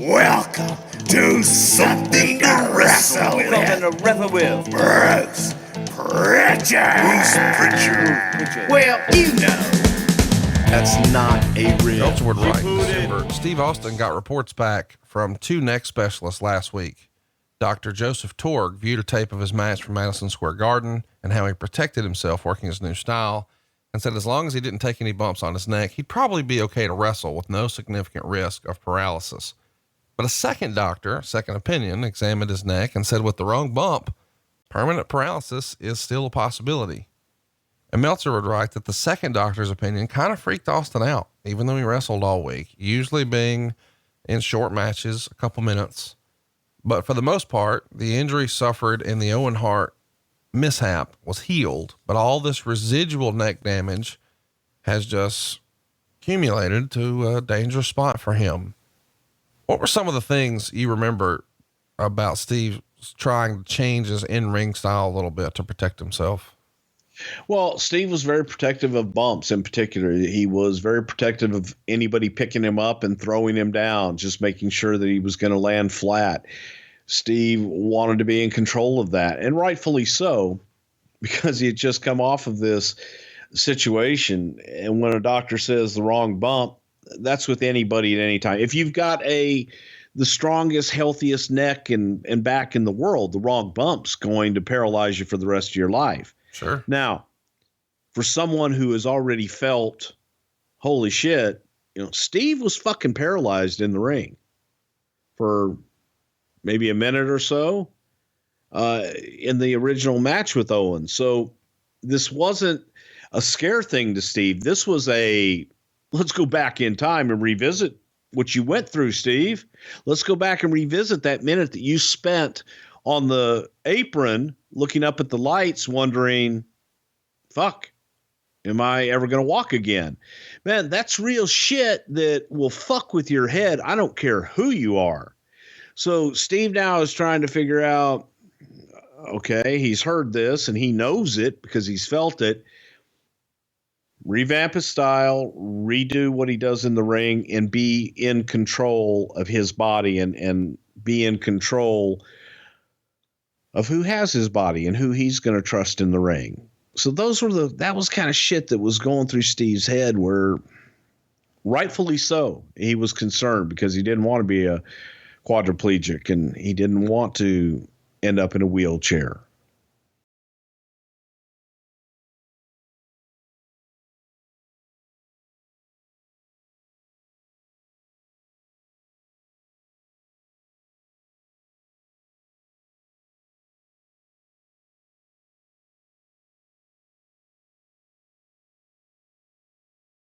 Welcome to Something to Wrestle With. Something to wrestle with. Bruce Prichard. Well, you know. That's not a rib. Ellsworth right. December. Steve Austin got reports back from 2 neck specialists last week. Dr. Joseph Torg viewed a tape of his match from Madison Square Garden and how he protected himself working his new style, and said as long as he didn't take any bumps on his neck, he'd probably be okay to wrestle with no significant risk of paralysis. But a second doctor, second opinion, examined his neck and said with the wrong bump, permanent paralysis is still a possibility. And Meltzer would write that the second doctor's opinion kind of freaked Austin out, even though he wrestled all week, usually being in short matches, a couple minutes. But for the most part, the injury suffered in the Owen Hart mishap was healed, but all this residual neck damage has just accumulated to a dangerous spot for him. What were some of the things you remember about Steve trying to change his in-ring style a little bit to protect himself? Well, Steve was very protective of bumps in particular. He was very protective of anybody picking him up and throwing him down, just making sure that he was going to land flat. Steve wanted to be in control of that, and rightfully so, because he had just come off of this situation. And when a doctor says the wrong bump, that's with anybody at any time. If you've got the strongest, healthiest neck and back in the world, the wrong bump's going to paralyze you for the rest of your life. Sure. Now, for someone who has already felt, holy shit, Steve was fucking paralyzed in the ring for maybe a minute or so in the original match with Owen. So this wasn't a scare thing to Steve. This was let's go back in time and revisit what you went through, Steve. Let's go back and revisit that minute that you spent on the apron looking up at the lights wondering, fuck, am I ever going to walk again? Man, that's real shit that will fuck with your head. I don't care who you are. So Steve now is trying to figure out, okay, he's heard this and he knows it because he's felt it. Revamp his style, redo what he does in the ring, and be in control of his body and be in control of who has his body and who he's going to trust in the ring. So that was kind of shit that was going through Steve's head, where rightfully so, he was concerned because he didn't want to be a quadriplegic and he didn't want to end up in a wheelchair.